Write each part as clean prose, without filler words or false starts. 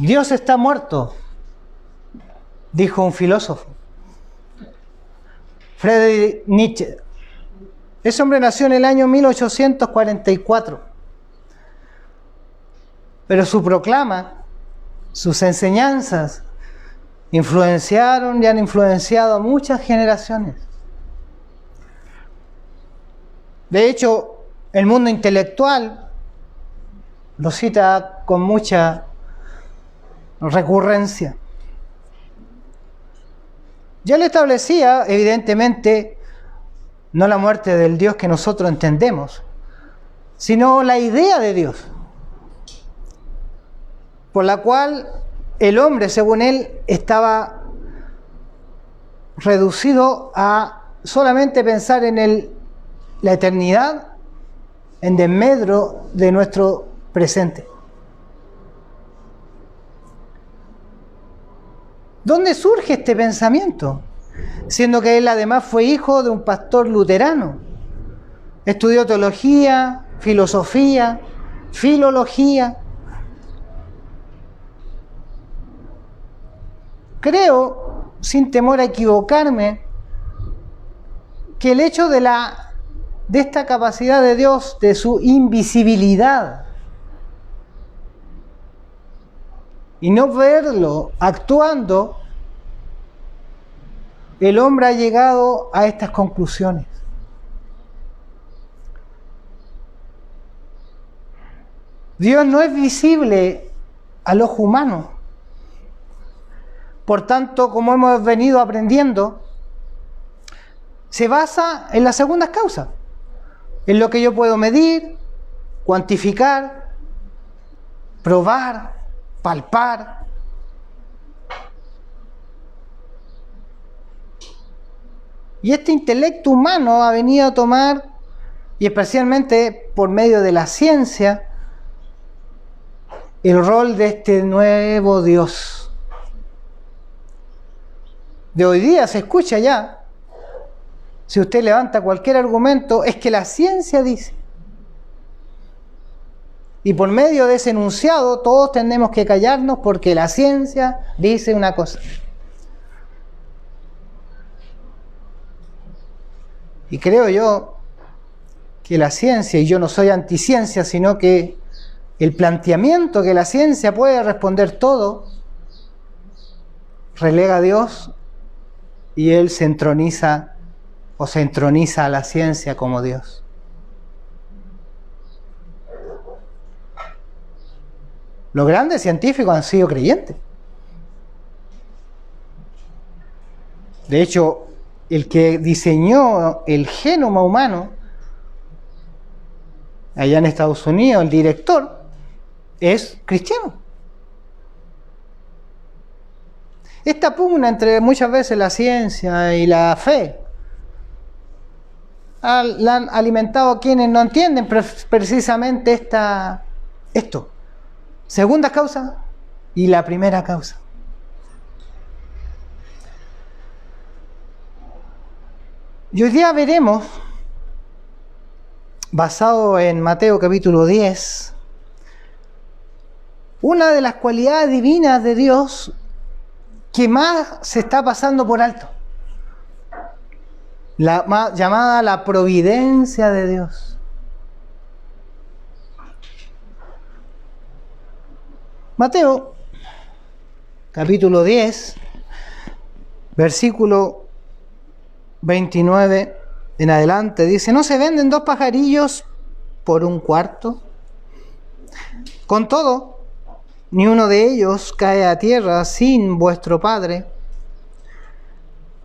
Dios está muerto, dijo un filósofo, Friedrich Nietzsche. Ese hombre nació en el año 1844, pero su proclama, sus enseñanzas, influenciaron y han influenciado a muchas generaciones. De hecho, el mundo intelectual lo cita con mucha recurrencia. Ya le establecía, evidentemente, no la muerte del Dios que nosotros entendemos, sino la idea de Dios, por la cual el hombre, según él, estaba reducido a solamente pensar en la eternidad en desmedro de nuestro presente. ¿Dónde surge este pensamiento? Siendo que él además fue hijo de un pastor luterano. Estudió teología, filosofía, filología. Creo, sin temor a equivocarme, que el hecho de esta capacidad de Dios, de su invisibilidad, y no verlo actuando, el hombre ha llegado a estas conclusiones. Dios no es visible al ojo humano. Por tanto, como hemos venido aprendiendo, se basa en las segundas causas, en lo que yo puedo medir, cuantificar, probar, palpar. Y este intelecto humano ha venido a tomar, y especialmente por medio de la ciencia, el rol de este nuevo Dios. De hoy día se escucha ya, si usted levanta cualquier argumento, es que la ciencia dice. Y por medio de ese enunciado todos tenemos que callarnos porque la ciencia dice una cosa. Y creo yo que la ciencia, y yo no soy anticiencia, sino que el planteamiento que la ciencia puede responder todo, relega a Dios y Él se entroniza a la ciencia como Dios. Los grandes científicos han sido creyentes. De hecho, el que diseñó el genoma humano, allá en Estados Unidos, el director, es cristiano. Esta pugna entre muchas veces la ciencia y la fe la han alimentado a quienes no entienden precisamente esto. Segunda causa y la primera causa. Y hoy día veremos, basado en Mateo capítulo 10, una de las cualidades divinas de Dios que más se está pasando por alto, llamada la providencia de Dios. Mateo capítulo 10, versículo 29 en adelante, dice: ¿no se venden 2 pajarillos por un cuarto? Con todo, ni uno de ellos cae a tierra sin vuestro Padre,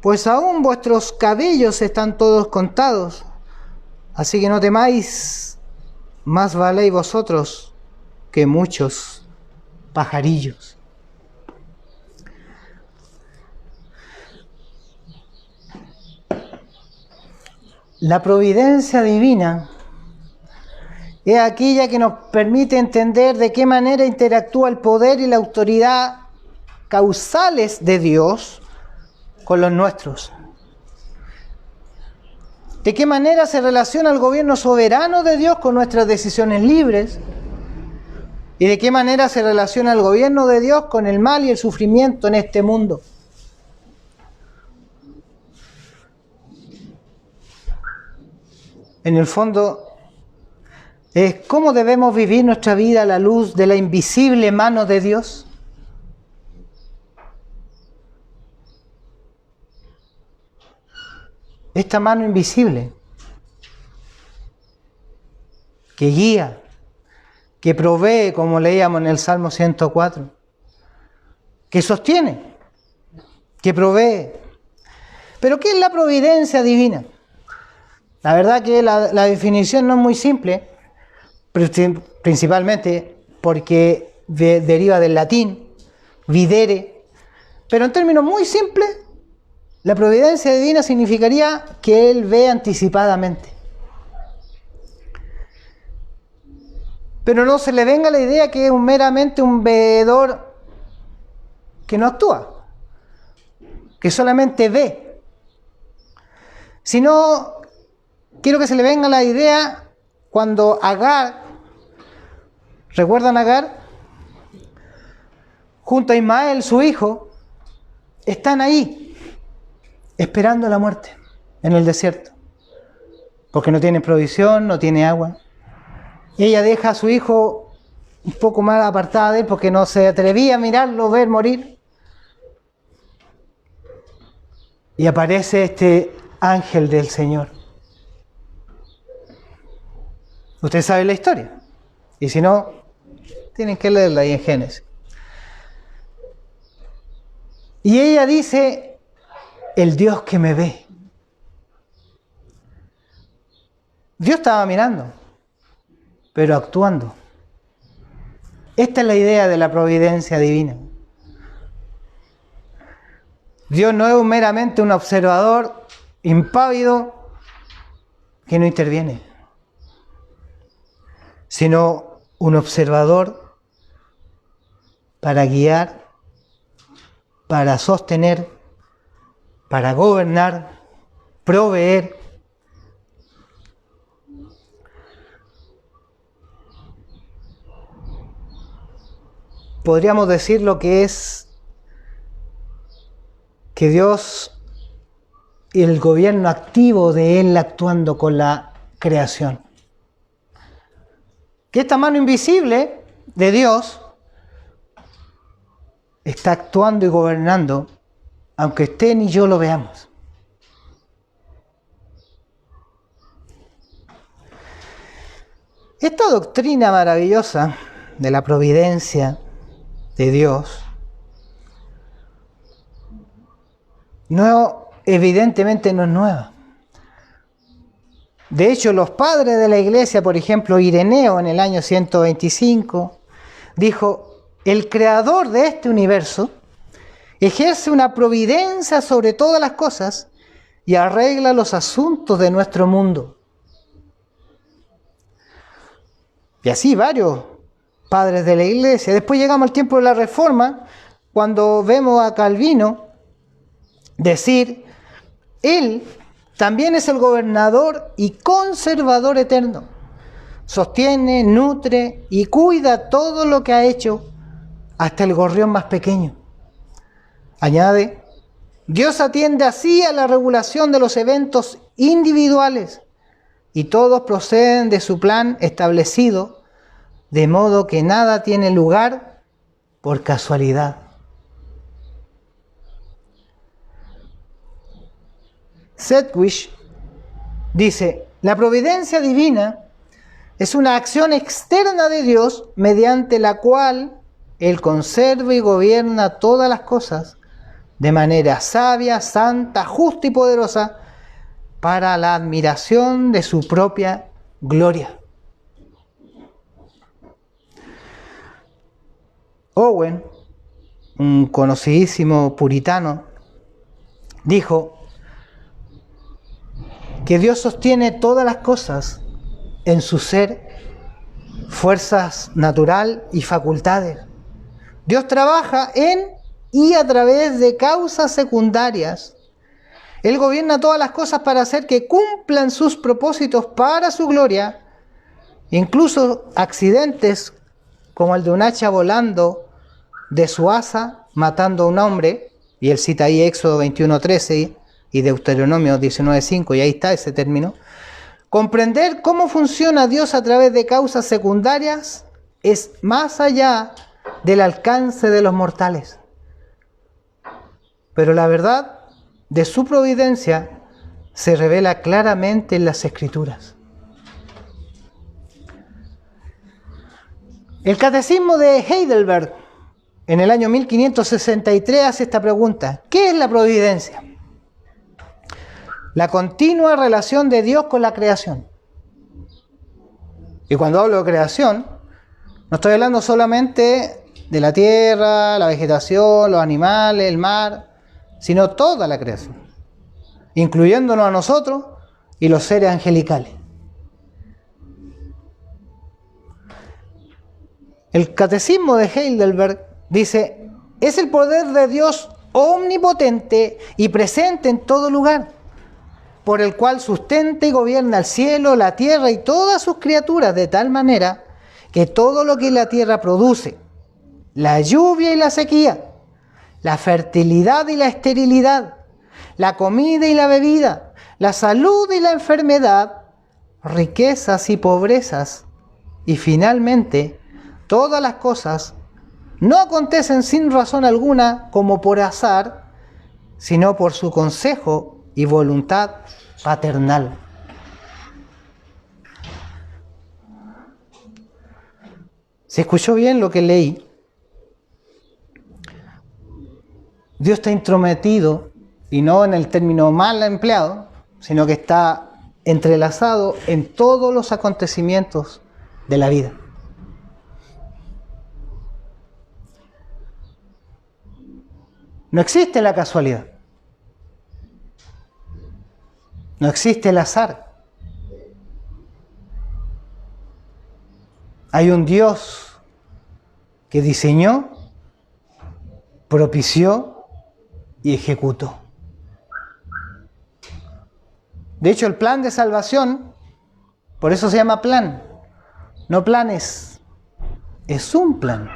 pues aún vuestros cabellos están todos contados. Así que no temáis, más valéis vosotros que muchos pajarillos. La providencia divina es aquella que nos permite entender de qué manera interactúa el poder y la autoridad causales de Dios con los nuestros. De qué manera se relaciona el gobierno soberano de Dios con nuestras decisiones libres. ¿Y de qué manera se relaciona el gobierno de Dios con el mal y el sufrimiento en este mundo? En el fondo, es cómo debemos vivir nuestra vida a la luz de la invisible mano de Dios. Esta mano invisible que guía, que provee, como leíamos en el Salmo 104, que sostiene, que provee. ¿Pero qué es la providencia divina? La verdad que la definición no es muy simple, principalmente porque deriva del latín, videre, pero en términos muy simples, la providencia divina significaría que Él ve anticipadamente. Pero no se le venga la idea que es meramente un veedor que no actúa, que solamente ve. Sino, quiero que se le venga la idea cuando Agar, ¿recuerdan Agar? Junto a Ismael, su hijo, están ahí, esperando la muerte, en el desierto. Porque no tienen provisión, no tiene agua. Y ella deja a su hijo un poco más apartada de él porque no se atrevía a mirarlo, ver morir. Y aparece este ángel del Señor. Ustedes saben la historia. Y si no, tienen que leerla ahí en Génesis. Y ella dice, el Dios que me ve. Dios estaba mirando, pero actuando. Esta es la idea de la providencia divina. Dios no es meramente un observador impávido que no interviene, sino un observador para guiar, para sostener, para gobernar, proveer. Podríamos decir lo que es que Dios y el gobierno activo de Él actuando con la creación. Que esta mano invisible de Dios está actuando y gobernando, aunque usted ni yo lo veamos. Esta doctrina maravillosa de la providencia de Dios evidentemente no es nueva. De hecho, los padres de la iglesia, por ejemplo, Ireneo en el año 125, dijo, el creador de este universo ejerce una providencia sobre todas las cosas y arregla los asuntos de nuestro mundo. Y así varios padres de la iglesia. Después llegamos al tiempo de la Reforma, cuando vemos a Calvino decir, él también es el gobernador y conservador eterno. Sostiene, nutre y cuida todo lo que ha hecho, hasta el gorrión más pequeño. Añade, Dios atiende así a la regulación de los eventos individuales y todos proceden de su plan establecido, de modo que nada tiene lugar por casualidad. Sedgwick dice, la providencia divina es una acción externa de Dios mediante la cual Él conserva y gobierna todas las cosas de manera sabia, santa, justa y poderosa para la admiración de su propia gloria. Owen, un conocidísimo puritano, dijo que Dios sostiene todas las cosas en su ser, fuerzas natural y facultades. Dios trabaja en y a través de causas secundarias. Él gobierna todas las cosas para hacer que cumplan sus propósitos para su gloria, incluso accidentes como el de un hacha volando de su asa, matando a un hombre, y él cita ahí Éxodo 21:13 y Deuteronomio 19:5, y ahí está ese término. Comprender cómo funciona Dios a través de causas secundarias es más allá del alcance de los mortales. Pero la verdad de su providencia se revela claramente en las Escrituras. El Catecismo de Heidelberg, en el año 1563, hace esta pregunta: ¿qué es la providencia? La continua relación de Dios con la creación. Y cuando hablo de creación, no estoy hablando solamente de la tierra, la vegetación, los animales, el mar, sino toda la creación, incluyéndonos a nosotros y los seres angelicales. El Catecismo de Heidelberg dice: es el poder de Dios omnipotente y presente en todo lugar, por el cual sustenta y gobierna el cielo, la tierra y todas sus criaturas, de tal manera que todo lo que la tierra produce, la lluvia y la sequía, la fertilidad y la esterilidad, la comida y la bebida, la salud y la enfermedad, riquezas y pobrezas, y finalmente todas las cosas, no acontecen sin razón alguna como por azar, sino por su consejo y voluntad paternal. ¿Se escuchó bien lo que leí? Dios está intrometido, y no en el término mal empleado, sino que está entrelazado en todos los acontecimientos de la vida. No existe la casualidad. No existe el azar. Hay un Dios que diseñó, propició y ejecutó. De hecho, el plan de salvación, por eso se llama plan, no planes, es un plan.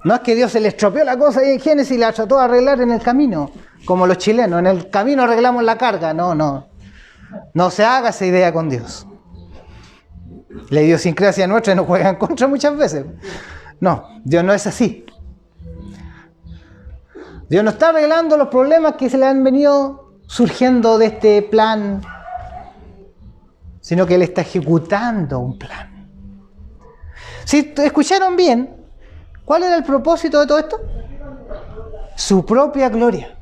No es que Dios se le estropeó la cosa y en Génesis la trató de arreglar en el camino, como los chilenos, en el camino arreglamos la carga. No se haga esa idea con Dios. La idiosincrasia nuestra nos juega en contra muchas veces. No, Dios no es así. Dios no está arreglando los problemas que se le han venido surgiendo de este plan, sino que Él está ejecutando un plan. Si escucharon bien, ¿cuál era el propósito de todo esto? Su propia gloria.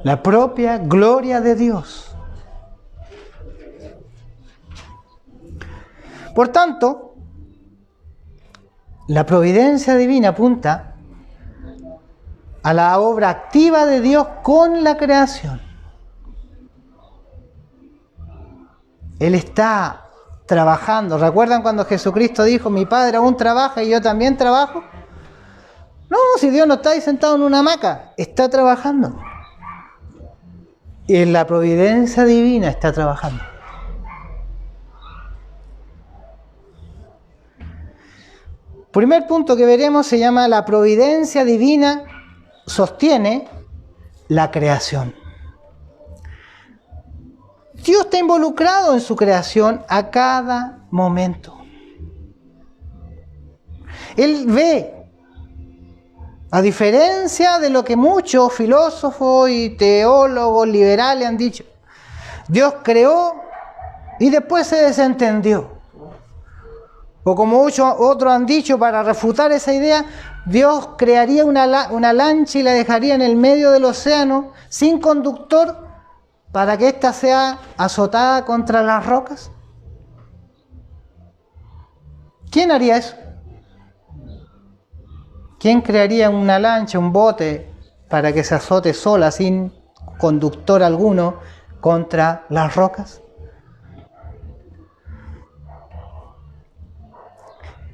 La propia gloria de Dios. Por tanto, la providencia divina apunta a la obra activa de Dios con la creación. Él está trabajando. ¿Recuerdan cuando Jesucristo dijo: mi Padre aún trabaja y yo también trabajo? No, si Dios no está ahí sentado en una hamaca, está trabajando. Y en la providencia divina está trabajando. Primer punto que veremos se llama: la providencia divina sostiene la creación. Dios está involucrado en su creación a cada momento. Él ve, a diferencia de lo que muchos filósofos y teólogos liberales han dicho, Dios creó y después se desentendió. O como muchos otros han dicho, para refutar esa idea, Dios crearía una lancha y la dejaría en el medio del océano sin conductor para que ésta sea azotada contra las rocas. ¿Quién haría eso? ¿Quién crearía una lancha, un bote, para que se azote sola, sin conductor alguno, contra las rocas?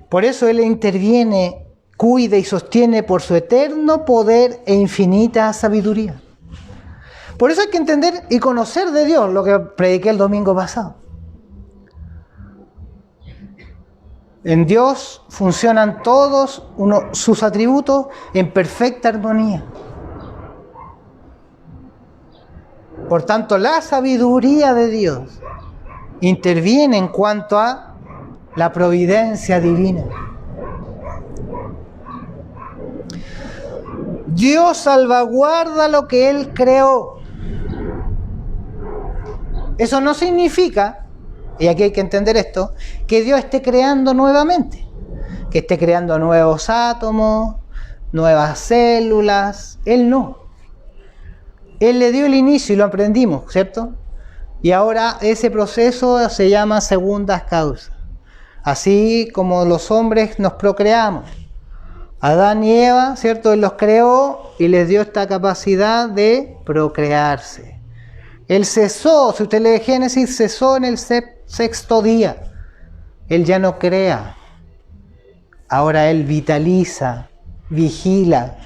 Por eso Él interviene, cuida y sostiene por su eterno poder e infinita sabiduría. Por eso hay que entender y conocer de Dios, lo que prediqué el domingo pasado. En Dios funcionan todos sus atributos en perfecta armonía. Por tanto, la sabiduría de Dios interviene en cuanto a la providencia divina. Dios salvaguarda lo que Él creó. Eso no significa, y aquí hay que entender esto, que Dios esté creando nuevamente, que esté creando nuevos átomos, nuevas células. Él no. Él le dio el inicio y lo aprendimos, ¿cierto? Y ahora ese proceso se llama segundas causas. Así como los hombres nos procreamos. Adán y Eva, ¿cierto? Él los creó y les dio esta capacidad de procrearse. Él cesó, si usted lee Génesis, cesó en el sexto día. Él ya no crea. Ahora Él vitaliza, vigila,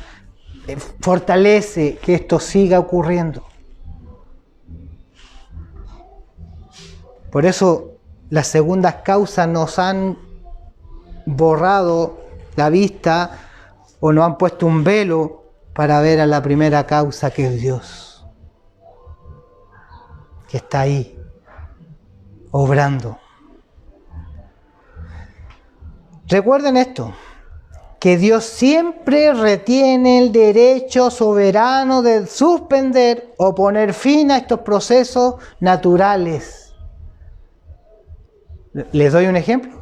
fortalece que esto siga ocurriendo. Por eso las segundas causas nos han borrado la vista o nos han puesto un velo para ver a la primera causa, que es Dios, que está ahí, obrando. Recuerden esto, que Dios siempre retiene el derecho soberano de suspender o poner fin a estos procesos naturales. Les doy un ejemplo.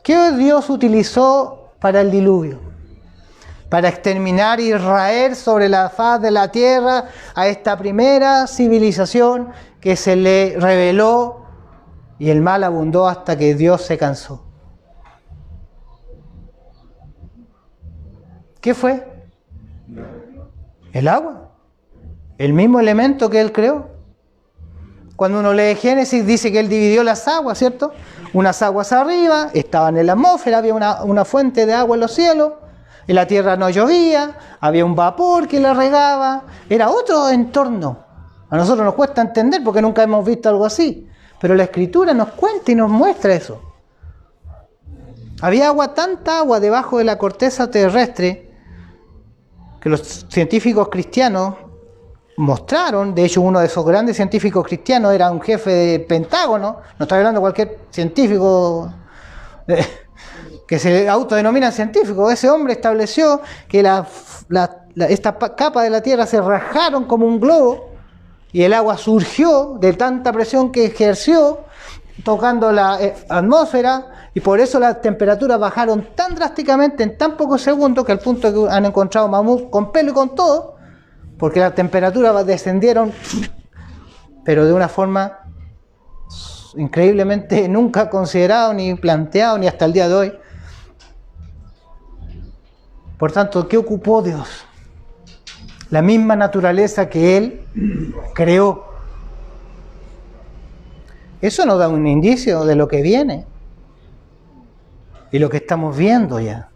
¿Qué Dios utilizó para el diluvio? Para exterminar a Israel sobre la faz de la tierra, a esta primera civilización que se le reveló, y el mal abundó hasta que Dios se cansó. ¿Qué fue? El agua. El mismo elemento que Él creó. Cuando uno lee Génesis dice que Él dividió las aguas, ¿cierto? Unas aguas arriba, estaban en la atmósfera, había una fuente de agua en los cielos, en la tierra no llovía, había un vapor que la regaba, era otro entorno. A nosotros nos cuesta entender porque nunca hemos visto algo así, pero la Escritura nos cuenta y nos muestra eso. Había tanta agua debajo de la corteza terrestre que los científicos cristianos mostraron. De hecho, uno de esos grandes científicos cristianos era un jefe del Pentágono. No estoy hablando de cualquier científico que se autodenominan científicos. Ese hombre estableció que esta capa de la Tierra se rajaron como un globo y el agua surgió de tanta presión que ejerció tocando la atmósfera, y por eso las temperaturas bajaron tan drásticamente en tan pocos segundos, que al punto que han encontrado mamut con pelo y con todo, porque las temperaturas descendieron, pero de una forma increíblemente nunca considerado, ni planteado, ni hasta el día de hoy. Por tanto, ¿qué ocupó Dios? La misma naturaleza que Él creó. Eso nos da un indicio de lo que viene y lo que estamos viendo ya.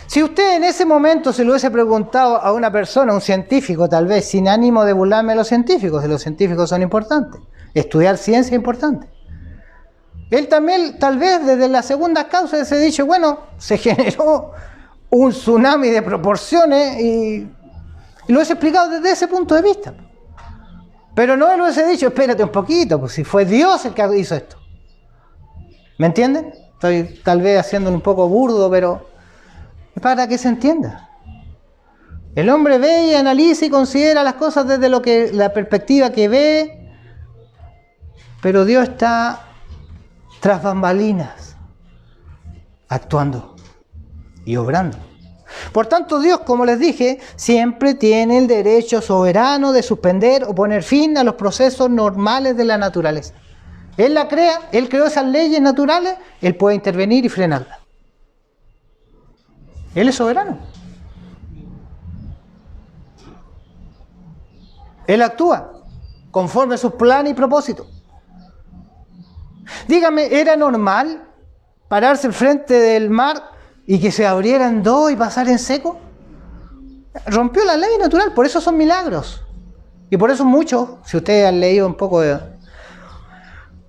Si usted en ese momento se lo hubiese preguntado a una persona, a un científico, tal vez, sin ánimo de burlarme de los científicos son importantes, estudiar ciencia es importante. Él también, tal vez, desde la segunda causa hubiese dicho, bueno, se generó un tsunami de proporciones y lo hubiese explicado desde ese punto de vista. Pero no él hubiese dicho, espérate un poquito, pues si fue Dios el que hizo esto. ¿Me entienden? Estoy tal vez haciéndolo un poco burdo, pero es para que se entienda. El hombre ve y analiza y considera las cosas desde la perspectiva que ve, pero Dios está tras bambalinas, actuando y obrando. Por tanto, Dios, como les dije, siempre tiene el derecho soberano de suspender o poner fin a los procesos normales de la naturaleza. Él la crea, Él creó esas leyes naturales, Él puede intervenir y frenarlas. Él es soberano. Él actúa conforme a sus planes y propósitos. Dígame, ¿era normal pararse al frente del mar y que se abriera en dos y pasar en seco? Rompió la ley natural, por eso son milagros. Y por eso muchos, si ustedes han leído un poco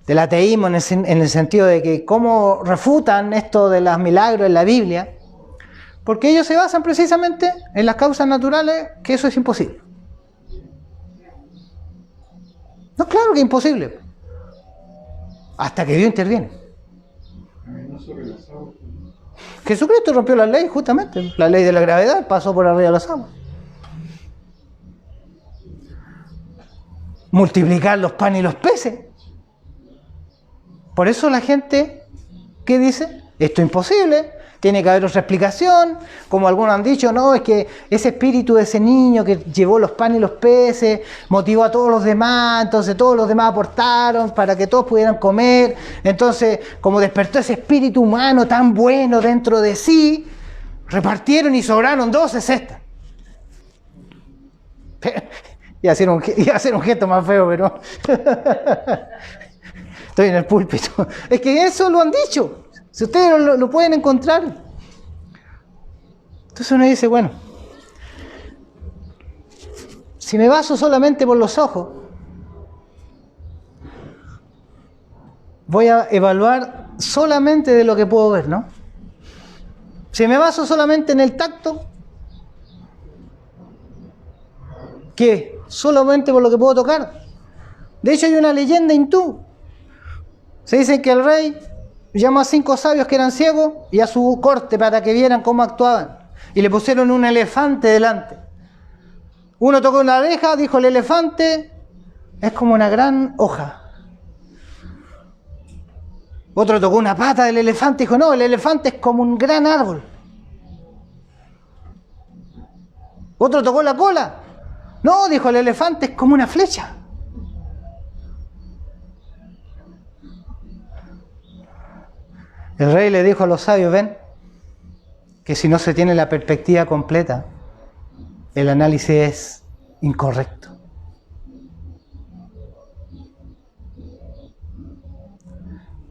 del ateísmo en el sentido de que cómo refutan esto de los milagros en la Biblia, porque ellos se basan precisamente en las causas naturales, que eso es imposible. No, claro que es imposible, hasta que Dios interviene. Jesucristo rompió la ley, justamente, la ley de la gravedad, pasó por arriba de las aguas. Multiplicar los panes y los peces. Por eso la gente, ¿qué dice? Esto es imposible, tiene que haber otra explicación. Como algunos han dicho, no, es que ese espíritu de ese niño que llevó los panes y los peces motivó a todos los demás, entonces todos los demás aportaron para que todos pudieran comer. Entonces, como despertó ese espíritu humano tan bueno dentro de sí, repartieron y sobraron 12 cestas. Iba a hacer un gesto más feo, pero estoy en el púlpito. Es que eso lo han dicho. Si ustedes lo pueden encontrar. Entonces uno dice, bueno, si me baso solamente por los ojos, voy a evaluar solamente de lo que puedo ver, ¿no? Si me baso solamente en el tacto, ¿qué? Solamente por lo que puedo tocar. De hecho hay una leyenda hindú. Se dice que el rey llamó a 5 sabios que eran ciegos y a su corte para que vieran cómo actuaban. Y le pusieron un elefante delante. Uno tocó una oreja, dijo el elefante es como una gran hoja. Otro tocó una pata del elefante y dijo no, el elefante es como un gran árbol. Otro tocó la cola. No, dijo el elefante es como una flecha. El rey le dijo a los sabios, ven, que si no se tiene la perspectiva completa, el análisis es incorrecto.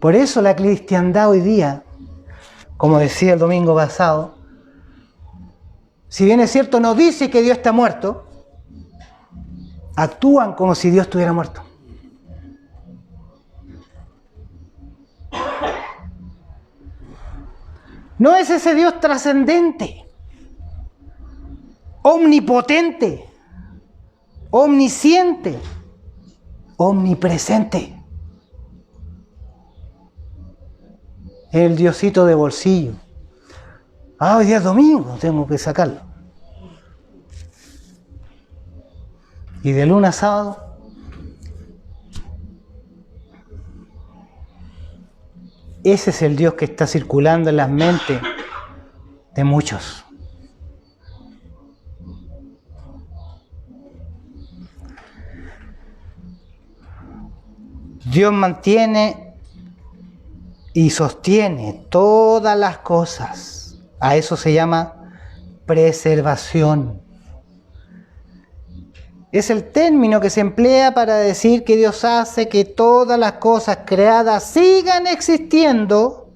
Por eso la cristiandad hoy día, como decía el domingo pasado, si bien es cierto no dice que Dios está muerto, actúan como si Dios estuviera muerto. No es ese Dios trascendente, omnipotente, omnisciente, omnipresente. El Diosito de bolsillo. Ah, hoy día es domingo, tengo que sacarlo. Y de lunes a sábado, ese es el Dios que está circulando en las mentes de muchos. Dios mantiene y sostiene todas las cosas. A eso se llama preservación. Es el término que se emplea para decir que Dios hace que todas las cosas creadas sigan existiendo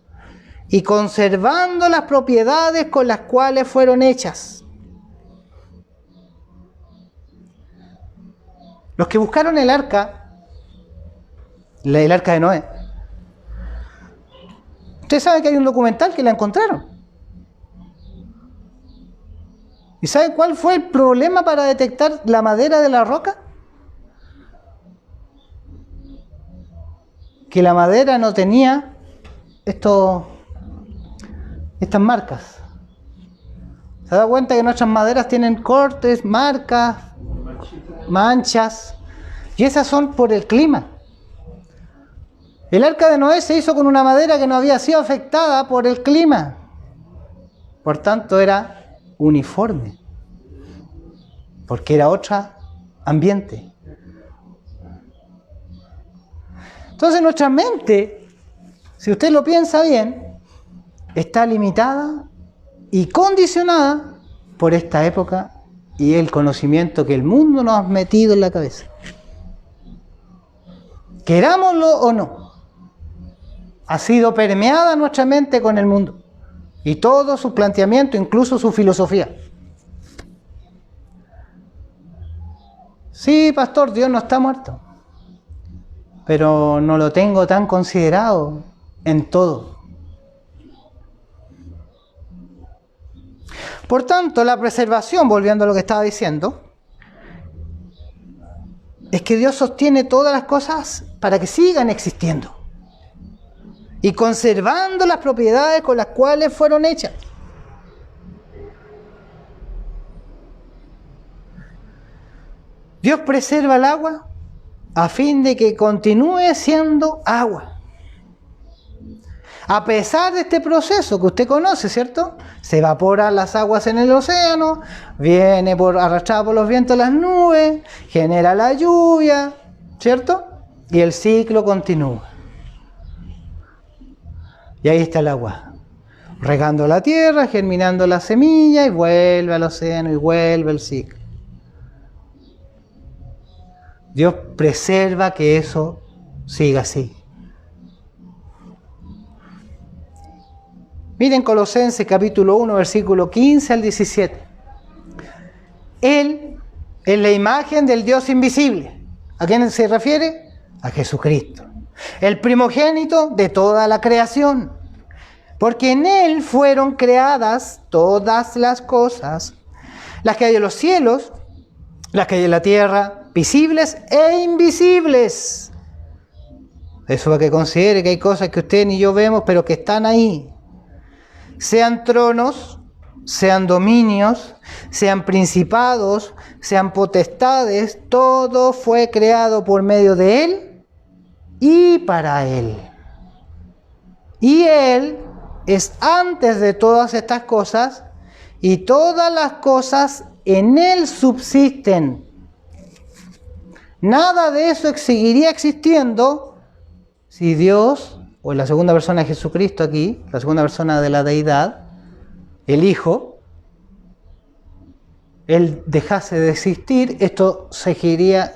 y conservando las propiedades con las cuales fueron hechas. Los que buscaron el arca de Noé, ustedes saben que hay un documental que la encontraron. ¿Y saben cuál fue el problema para detectar la madera de la roca? Que la madera no tenía estas marcas. ¿Se da cuenta que nuestras maderas tienen cortes, marcas, manchas? Y esas son por el clima. El arca de Noé se hizo con una madera que no había sido afectada por el clima. Por tanto, era uniforme, porque era otro ambiente. Entonces nuestra mente, si usted lo piensa bien, está limitada y condicionada por esta época y el conocimiento que el mundo nos ha metido en la cabeza. Querámoslo o no, ha sido permeada nuestra mente con el mundo. Y todo su planteamiento, incluso su filosofía. Sí, pastor, Dios no está muerto. pero no lo tengo tan considerado en todo. Por tanto, la preservación, volviendo a lo que estaba diciendo, es que Dios sostiene todas las cosas para que sigan existiendo y conservando las propiedades con las cuales fueron hechas. Dios preserva el agua a fin de que continúe siendo agua. A pesar de este proceso que usted conoce, ¿cierto? Se evaporan las aguas en el océano, viene arrastrada por los vientos las nubes, genera la lluvia, ¿cierto? Y el ciclo continúa. Y ahí está el agua, regando la tierra, germinando la semilla y vuelve al océano y vuelve el ciclo. Dios preserva que eso siga así. Miren Colosenses capítulo 1, versículo 15 al 17. Él es la imagen del Dios invisible. ¿A quién se refiere? A Jesucristo. El primogénito de toda la creación. Porque en Él fueron creadas todas las cosas, las que hay en los cielos, las que hay en la tierra, visibles e invisibles. Eso es que considere que hay cosas que usted ni yo vemos, pero que están ahí. Sean tronos, sean dominios, sean principados, sean potestades, todo fue creado por medio de Él y para Él. Y Él es antes de todas estas cosas, y todas las cosas en Él subsisten. Nada de eso seguiría existiendo si Dios, o en la segunda persona de Jesucristo aquí, la segunda persona de la deidad, el Hijo, Él dejase de existir, esto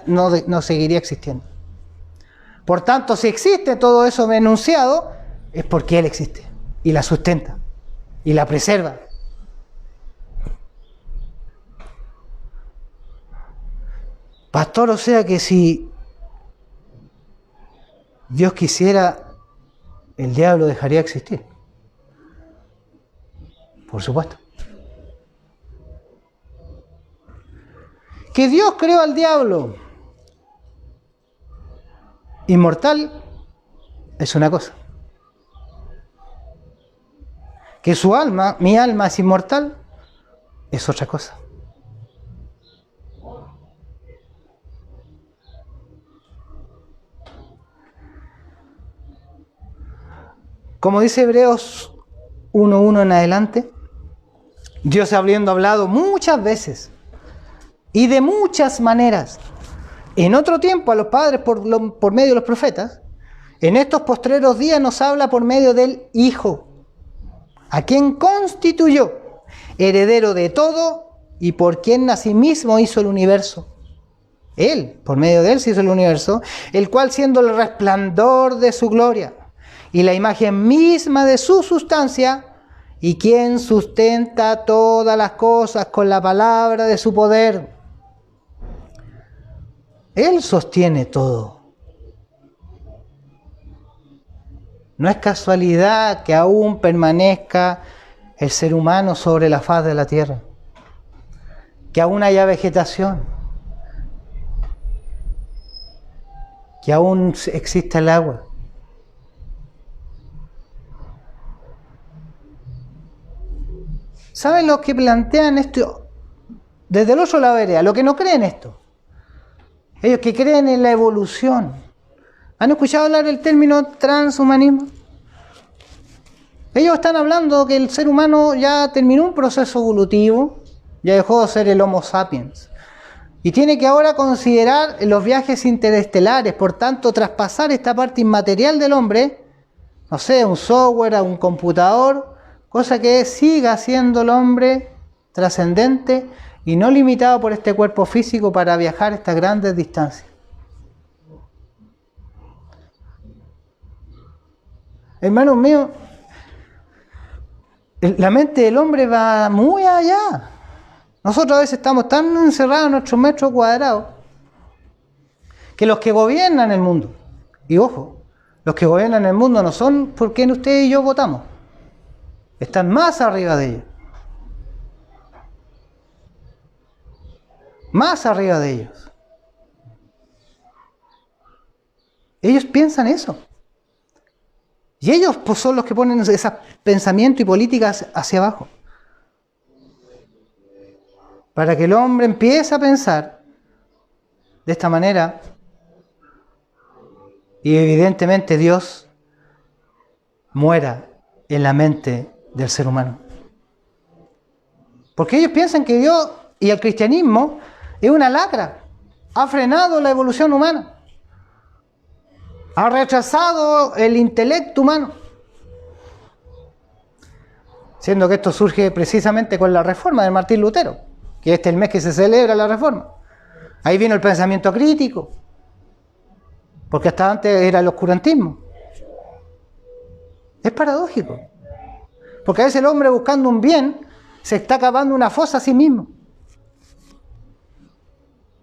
no seguiría existiendo. Por tanto, si existe todo eso enunciado, es porque Él existe, y la sustenta, y la preserva. Pastor, o sea que si Dios quisiera, el diablo dejaría de existir. Por supuesto. Que Dios creó al diablo inmortal es una cosa. Que su alma, mi alma, es inmortal es otra cosa. Como dice Hebreos 1:1 en adelante, Dios habiendo hablado muchas veces y de muchas maneras, en otro tiempo a los padres por medio de los profetas, en estos postreros días nos habla por medio del Hijo, a quien constituyó heredero de todo y por quien asimismo hizo el universo. Él, por medio de Él se hizo el universo, el cual siendo el resplandor de su gloria y la imagen misma de su sustancia, y quien sustenta todas las cosas con la palabra de su poder. Él sostiene todo. No es casualidad que aún permanezca el ser humano sobre la faz de la tierra, que aún haya vegetación, que aún exista el agua. ¿Saben los que plantean esto desde el otro lado de la vereda? Los que no creen esto. Ellos que creen en la evolución. ¿Han escuchado hablar del término transhumanismo? Ellos están hablando que el ser humano ya terminó un proceso evolutivo, ya dejó de ser el Homo sapiens. Y tiene que ahora considerar los viajes interestelares, por tanto, traspasar esta parte inmaterial del hombre, no sé, un software, a un computador, cosa que siga siendo el hombre trascendente y no limitado por este cuerpo físico para viajar estas grandes distancias. Hermanos míos, la mente del hombre va muy allá. Nosotros a veces estamos tan encerrados en nuestros metros cuadrados que los que gobiernan el mundo, Y ojo, los que gobiernan el mundo no son por quien usted y yo votamos. Están más arriba de ellos. Más arriba de ellos. Ellos piensan eso. Y ellos pues, son los que ponen esos pensamientos y políticas hacia abajo. Para que el hombre empiece a pensar de esta manera, y evidentemente Dios muera en la mente del ser humano. Porque ellos piensan que Dios y el cristianismo es una lacra, ha frenado la evolución humana, ha retrasado el intelecto humano. Siendo que esto surge precisamente con la reforma de Martín Lutero, que este es el mes que se celebra la reforma. Ahí vino el pensamiento crítico, porque hasta antes era el oscurantismo. Es paradójico, porque a veces el hombre buscando un bien se está cavando una fosa a sí mismo.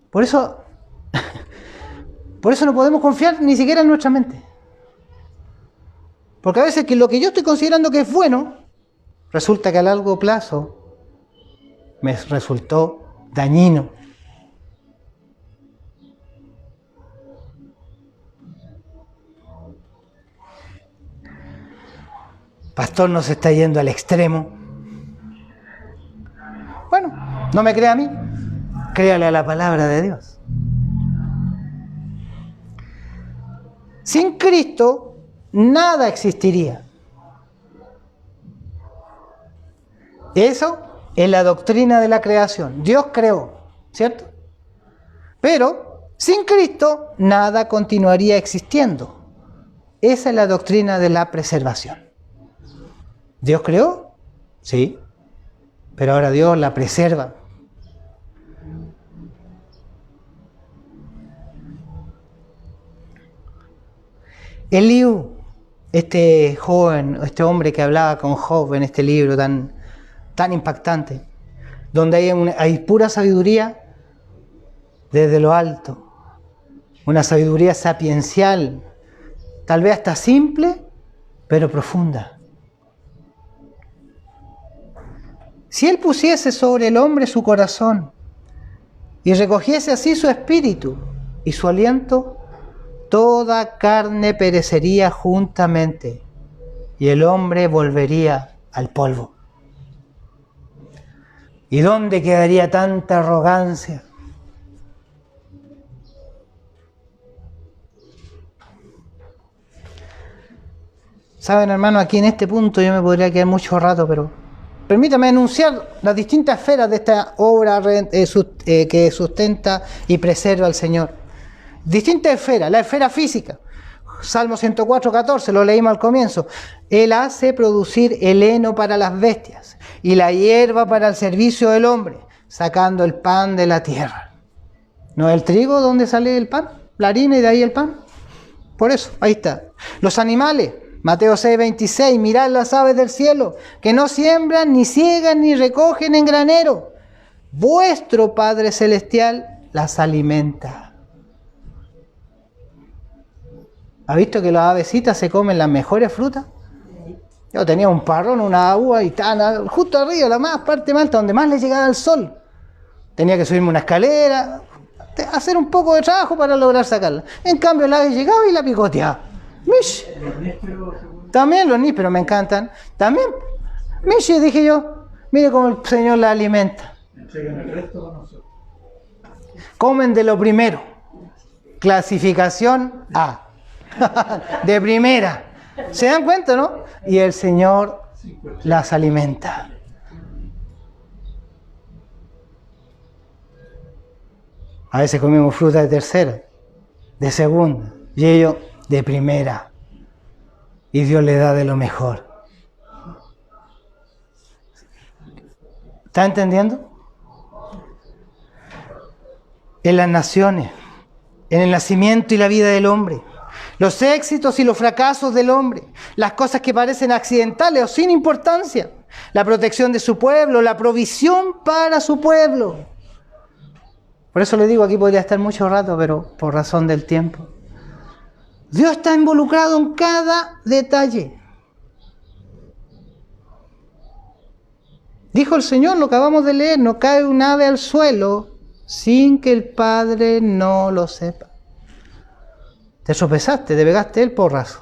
Por eso no podemos confiar ni siquiera en nuestra mente. Porque a veces que lo que yo estoy considerando que es bueno, resulta que a largo plazo me resultó dañino. Pastor, nos está yendo al extremo. Bueno, no me crea a mí, créale a la palabra de Dios. Sin Cristo, nada existiría. Eso es la doctrina de la creación. Dios creó, ¿cierto? Pero sin Cristo, nada continuaría existiendo. Esa es la doctrina de la preservación. ¿Dios creó? Sí. Pero ahora Dios la preserva. Eliú, este joven, este hombre que hablaba con Job en este libro tan impactante, donde hay pura sabiduría desde lo alto, una sabiduría sapiencial, tal vez hasta simple, pero profunda. Si él pusiese sobre el hombre su corazón y recogiese así su espíritu y su aliento, toda carne perecería juntamente y el hombre volvería al polvo. ¿Y dónde quedaría tanta arrogancia? Saben, hermano, aquí en este punto yo me podría quedar mucho rato, pero permítame enunciar las distintas esferas de esta obra que sustenta y preserva al Señor. Distintas esferas, la esfera física. Salmo 104:14, lo leímos al comienzo. Él hace producir el heno para las bestias y la hierba para el servicio del hombre, sacando el pan de la tierra. ¿No es el trigo donde sale el pan? La harina y de ahí el pan. Por eso, ahí está. Los animales, Mateo 6:26, mirad las aves del cielo, que no siembran, ni ciegan, ni recogen en granero. Vuestro Padre Celestial las alimenta. ¿Ha visto que las avecitas se comen las mejores frutas? Yo tenía un parrón, una uva, y estaban justo arriba, la más parte más alta, donde más le llegaba el sol. Tenía que subirme una escalera, hacer un poco de trabajo para lograr sacarla. En cambio, la ave llegaba y la picoteaba. Mish. También los nísperos me encantan. También, mish, dije yo, mire cómo el Señor la alimenta. Comen de lo primero. Clasificación A. De primera. ¿Se dan cuenta, no? Y el Señor las alimenta. A veces comemos fruta de tercera, de segunda, y ellos de primera. Y Dios le da de lo mejor. ¿Está entendiendo? En las naciones, en el nacimiento y la vida del hombre, los éxitos y los fracasos del hombre, las cosas que parecen accidentales o sin importancia, la protección de su pueblo, la provisión para su pueblo. Por eso le digo, aquí podría estar mucho rato, pero por razón del tiempo. Dios está involucrado en cada detalle. Dijo el Señor, lo acabamos de leer, no cae un ave al suelo sin que el Padre no lo sepa. Te tropezaste, te pegaste el porrazo.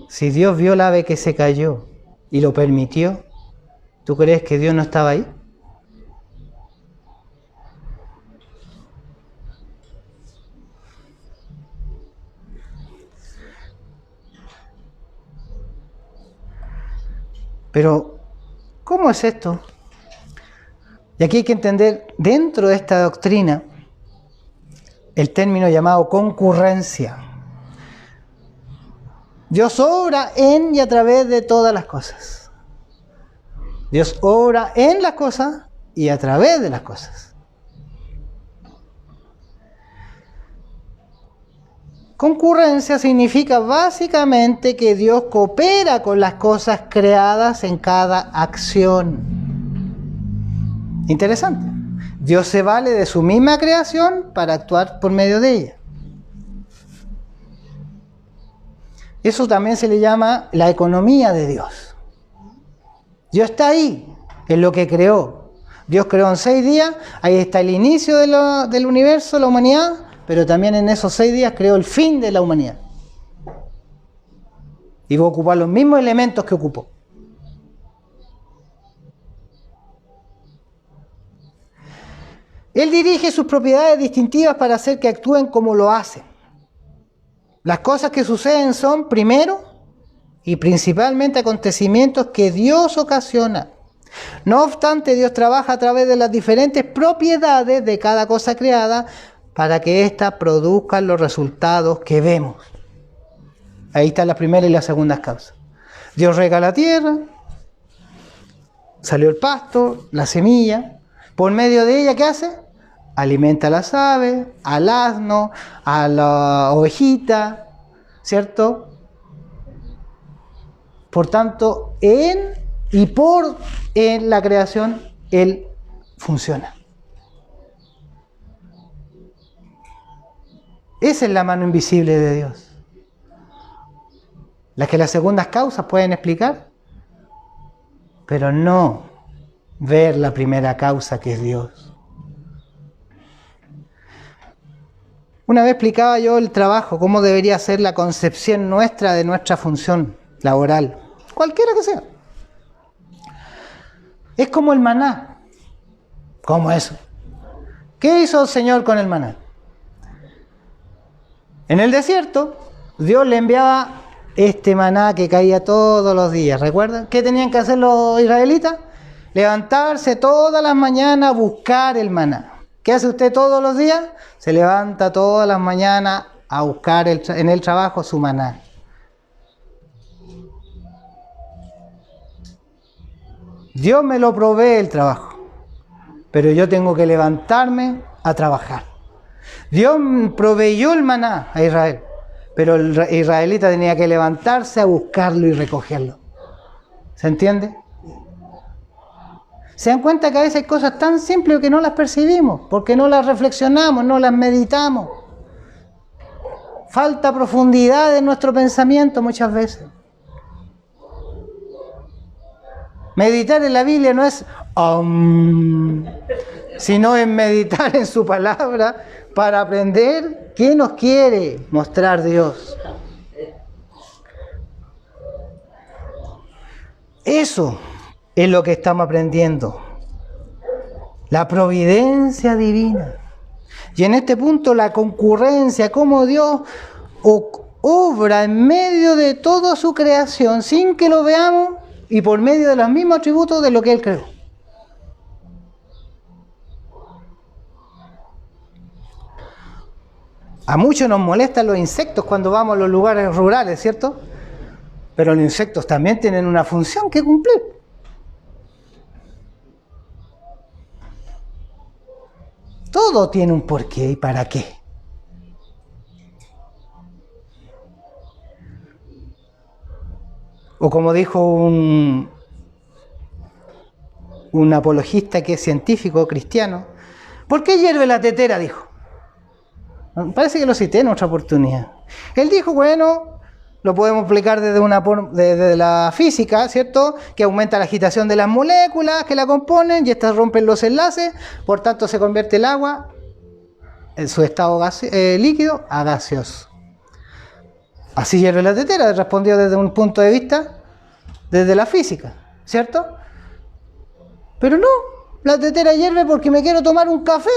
Si Dios vio el ave que se cayó y lo permitió, ¿tú crees que Dios no estaba ahí? Pero, ¿cómo es esto? Y aquí hay que entender, dentro de esta doctrina, el término llamado concurrencia. Dios obra en y a través de todas las cosas. Dios obra en las cosas y a través de las cosas. Concurrencia significa básicamente que Dios coopera con las cosas creadas en cada acción. Interesante. Dios se vale de su misma creación para actuar por medio de ella. Eso también se le llama la economía de Dios. Dios está ahí, en lo que creó. Dios creó en 6 días, ahí está el inicio del universo, la humanidad, pero también en esos 6 días creó el fin de la humanidad. Y va a ocupar los mismos elementos que ocupó. Él dirige sus propiedades distintivas para hacer que actúen como lo hacen. Las cosas que suceden son, primero y principalmente, acontecimientos que Dios ocasiona. No obstante, Dios trabaja a través de las diferentes propiedades de cada cosa creada para que éstas produzcan los resultados que vemos. Ahí están las primeras y las segundas causas. Dios rega la tierra, salió el pasto, la semilla. Por medio de ella, ¿qué hace? Alimenta a las aves, al asno, a la ovejita, ¿cierto? Por tanto, en la creación, Él funciona. Esa es la mano invisible de Dios. La que las segundas causas pueden explicar, pero no ver la primera causa, que es Dios. Una vez explicaba yo el trabajo, cómo debería ser la concepción nuestra de nuestra función laboral, cualquiera que sea. Es como el maná. ¿Cómo eso? ¿Qué hizo el Señor con el maná? En el desierto, Dios le enviaba este maná que caía todos los días. ¿Recuerdan? ¿Qué tenían que hacer los israelitas? Levantarse todas las mañanas a buscar el maná. ¿Qué hace usted todos los días? Se levanta todas las mañanas a buscar en el trabajo su maná. Dios me lo provee el trabajo, pero yo tengo que levantarme a trabajar. Dios proveyó el maná a Israel, pero el israelita tenía que levantarse a buscarlo y recogerlo. ¿Se entiende? Se dan cuenta que a veces hay cosas tan simples que no las percibimos, porque no las reflexionamos, no las meditamos. Falta profundidad en nuestro pensamiento muchas veces. Meditar en la Biblia no es sino es meditar en su palabra para aprender qué nos quiere mostrar Dios. Eso es lo que estamos aprendiendo. La providencia divina. Y en este punto la concurrencia, cómo Dios obra en medio de toda su creación sin que lo veamos y por medio de los mismos atributos de lo que Él creó. A muchos nos molestan los insectos cuando vamos a los lugares rurales, ¿cierto? Pero los insectos también tienen una función que cumplir. Todo tiene un porqué y para qué. O como dijo un apologista que es científico cristiano, ¿por qué hierve la tetera? Dijo. Parece que lo cité en otra oportunidad. Él dijo, bueno, lo podemos explicar desde la física, ¿cierto? Que aumenta la agitación de las moléculas que la componen y estas rompen los enlaces, por tanto se convierte el agua en su estado líquido a gaseoso. Así hierve la tetera, respondió desde un punto de vista, desde la física, ¿cierto? Pero no, la tetera hierve porque me quiero tomar un café.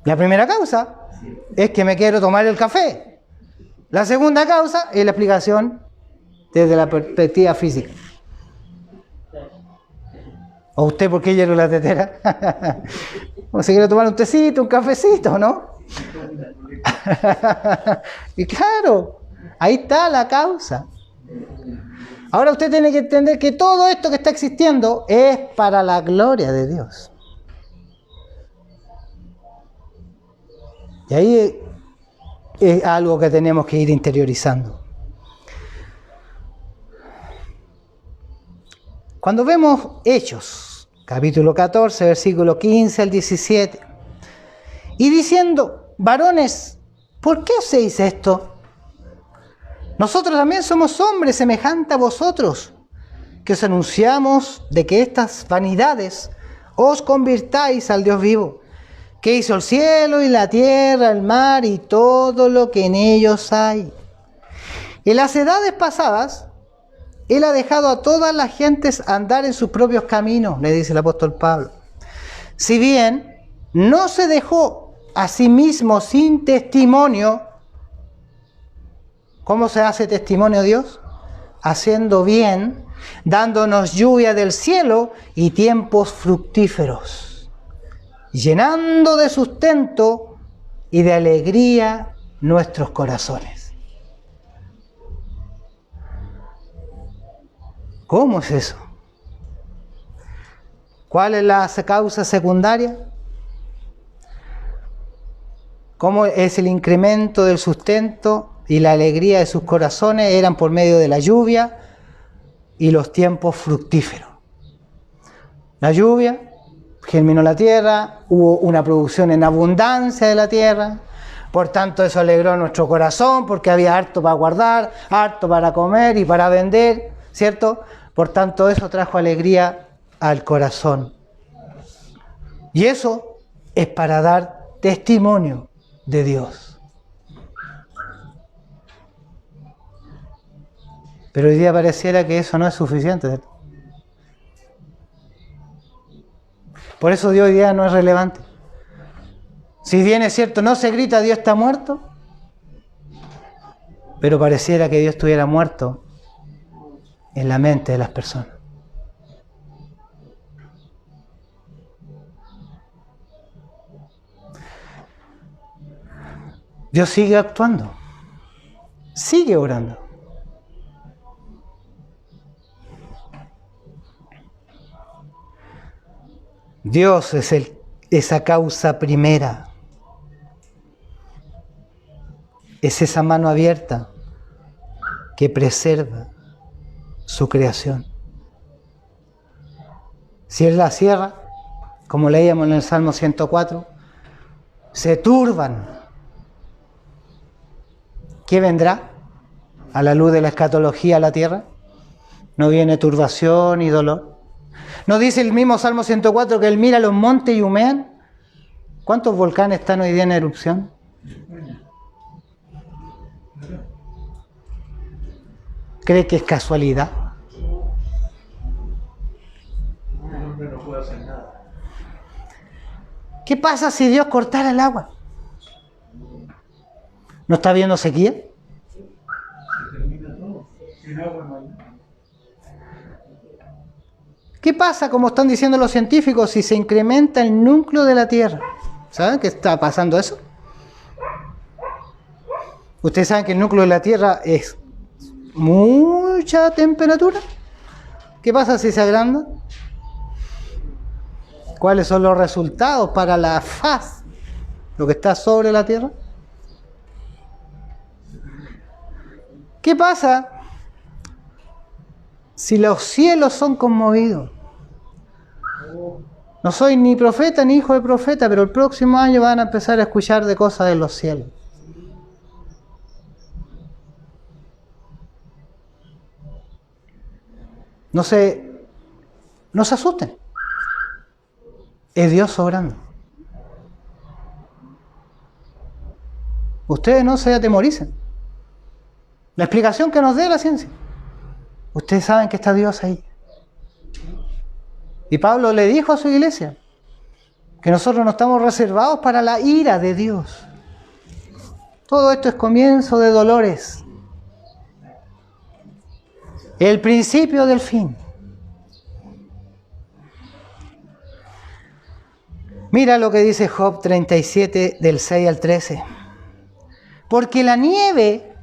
La primera causa es que me quiero tomar el café. La segunda causa es la explicación desde la perspectiva física. ¿O usted por qué hierve la tetera? ¿O se quiere tomar un tecito, un cafecito, no? Y claro, ahí está la causa. Ahora usted tiene que entender que todo esto que está existiendo es para la gloria de Dios. Y ahí es algo que tenemos que ir interiorizando. Cuando vemos Hechos, capítulo 14, versículo 15 al 17, y diciendo, varones, ¿por qué hacéis esto? Nosotros también somos hombres semejantes a vosotros, que os anunciamos de que estas vanidades os convirtáis al Dios vivo, que hizo el cielo y la tierra, el mar y todo lo que en ellos hay. En las edades pasadas, Él ha dejado a todas las gentes andar en sus propios caminos, le dice el apóstol Pablo. Si bien no se dejó a sí mismo sin testimonio, ¿cómo se hace testimonio a Dios? Haciendo bien, dándonos lluvia del cielo y tiempos fructíferos, llenando de sustento y de alegría nuestros corazones. ¿Cómo es eso? ¿Cuál es la causa secundaria? ¿Cómo es el incremento del sustento y la alegría de sus corazones? Eran por medio de la lluvia y los tiempos fructíferos. La lluvia germinó la tierra, hubo una producción en abundancia de la tierra, por tanto eso alegró nuestro corazón porque había harto para guardar, harto para comer y para vender, ¿cierto? Por tanto eso trajo alegría al corazón. Y eso es para dar testimonio de Dios. Pero hoy día pareciera que eso no es suficiente. Por eso Dios hoy día no es relevante. Si bien es cierto, no se grita Dios está muerto, pero pareciera que Dios estuviera muerto en la mente de las personas. Dios sigue actuando, sigue orando. Dios es esa causa primera, es esa mano abierta que preserva su creación. Si Él la cierra, como leíamos en el Salmo 104, se turban. ¿Qué vendrá a la luz de la escatología a la tierra? No viene turbación y dolor. ¿No dice el mismo Salmo 104 que Él mira los montes y humean? ¿Cuántos volcanes están hoy día en erupción? ¿Cree que es casualidad? El hombre no puede hacer nada. ¿Qué pasa si Dios cortara el agua? ¿No está habiendo sequía? Se termina todo. Sin agua no hay nada. ¿Qué pasa, como están diciendo los científicos, si se incrementa el núcleo de la Tierra? ¿Saben qué está pasando eso? Ustedes saben que el núcleo de la Tierra es mucha temperatura. ¿Qué pasa si se agranda? ¿Cuáles son los resultados para la faz, lo que está sobre la Tierra? ¿Qué pasa si los cielos son conmovidos? No soy ni profeta ni hijo de profeta, pero el próximo año van a empezar a escuchar de cosas de los cielos. No se asusten. Es Dios obrando. Ustedes no se atemoricen. La explicación que nos dé la ciencia. Ustedes saben que está Dios ahí. Y Pablo le dijo a su iglesia que nosotros no estamos reservados para la ira de Dios. Todo esto es comienzo de dolores. El principio del fin. Mira lo que dice Job 37, del 6 al 13. Porque la nieve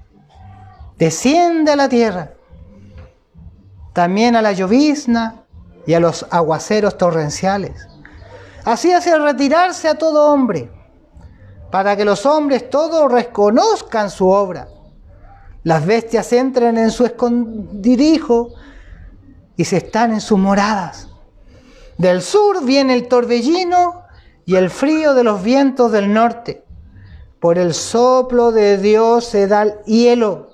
desciende a la tierra, también a la llovizna y a los aguaceros torrenciales. Así hace retirarse a todo hombre, para que los hombres todos reconozcan su obra. Las bestias entren en su escondrijo y se están en sus moradas. Del sur viene el torbellino y el frío de los vientos del norte. Por el soplo de Dios se da el hielo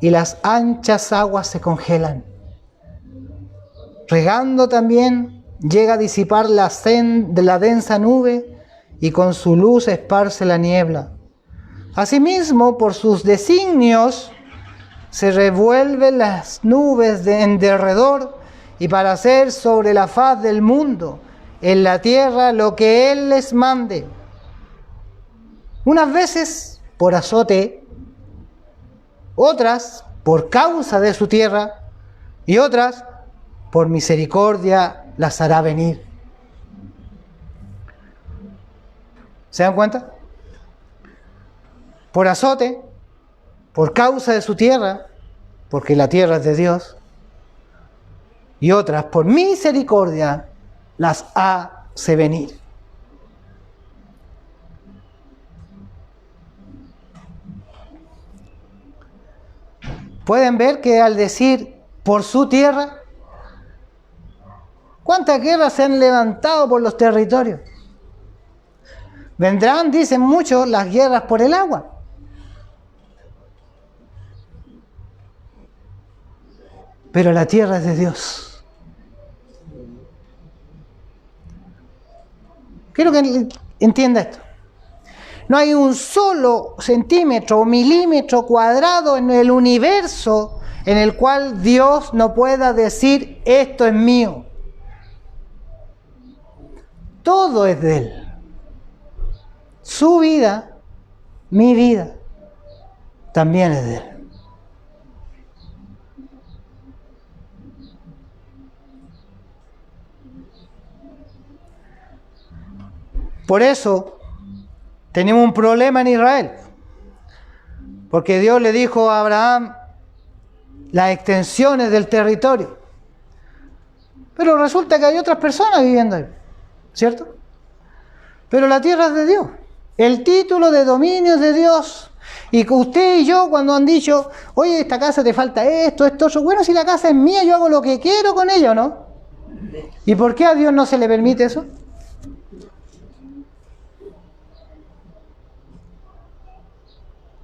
y las anchas aguas se congelan. Regando también llega a disipar la densa nube y con su luz esparce la niebla. Asimismo, por sus designios se revuelven las nubes en derredor y para hacer sobre la faz del mundo, en la tierra, lo que Él les mande. Unas veces por azote, otras por causa de su tierra y otras por misericordia las hará venir. ¿Se dan cuenta? Por azote, por causa de su tierra, porque la tierra es de Dios, y otras por misericordia las hace venir. Pueden ver que al decir por su tierra, ¿cuántas guerras se han levantado por los territorios? Vendrán, dicen muchos, las guerras por el agua. Pero la tierra es de Dios. Quiero que entienda esto. No hay un solo centímetro o milímetro cuadrado en el universo en el cual Dios no pueda decir, esto es mío. Todo es de Él. Su vida, mi vida, también es de Él. Por eso tenemos un problema en Israel, porque Dios le dijo a Abraham las extensiones del territorio, pero resulta que hay otras personas viviendo ahí, ¿cierto? Pero la tierra es de Dios, el título de dominio es de Dios, y usted y yo cuando han dicho, oye, esta casa te falta esto, bueno, si la casa es mía, yo hago lo que quiero con ella, ¿no? ¿Y por qué a Dios no se le permite eso?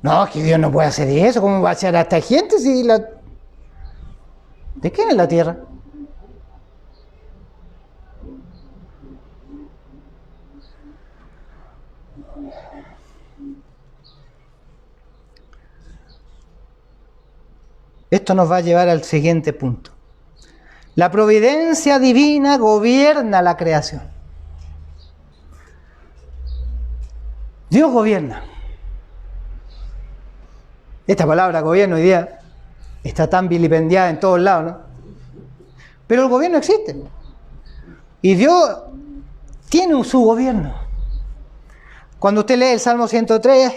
No, es que Dios no puede hacer eso. ¿Cómo va a echar a esta gente si la... ¿De quién es la tierra? Esto nos va a llevar al siguiente punto. La providencia divina gobierna la creación. Dios gobierna. Esta palabra gobierno hoy día está tan vilipendiada en todos lados, ¿no? Pero el gobierno existe. Y Dios tiene su gobierno. Cuando usted lee el Salmo 103,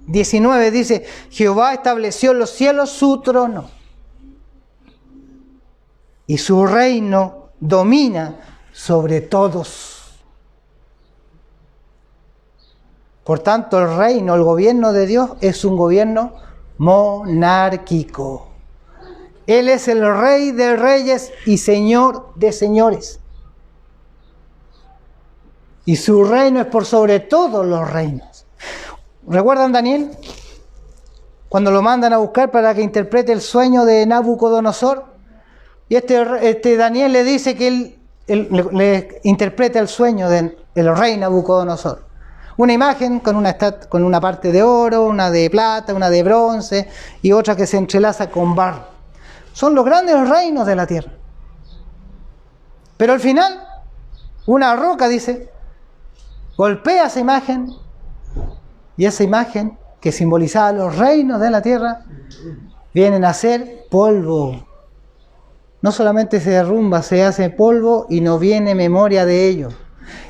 19, dice, Jehová estableció en los cielos su trono. Y su reino domina sobre todos. Por tanto, el reino, el gobierno de Dios es un gobierno monárquico. Él es el Rey de reyes y Señor de señores. y su reino es por sobre todos los reinos. ¿Recuerdan Daniel? Cuando lo mandan a buscar para que interprete el sueño de Nabucodonosor. Y este Daniel le dice que él le interpreta el sueño del rey Nabucodonosor. Una imagen con una parte de oro, una de plata, una de bronce y otra que se entrelaza con barro. Son los grandes reinos de la tierra. Pero al final, una roca, dice, golpea esa imagen, y esa imagen que simbolizaba los reinos de la tierra vienen a ser polvo. No solamente se derrumba, se hace polvo y no viene memoria de ello.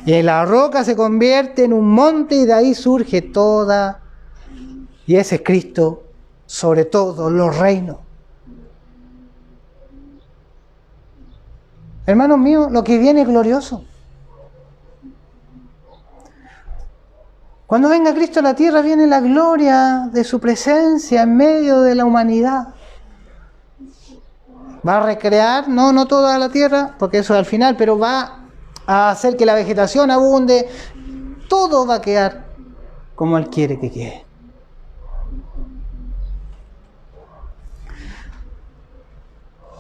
Y la roca se convierte en un monte y de ahí surge toda, y ese es Cristo sobre todos los reinos. Hermanos míos, lo que viene es glorioso. Cuando venga Cristo a la tierra viene la gloria de su presencia en medio de la humanidad. Va a recrear, no toda la tierra, porque eso es al final, pero va a hacer que la vegetación abunde. Todo va a quedar como Él quiere que quede.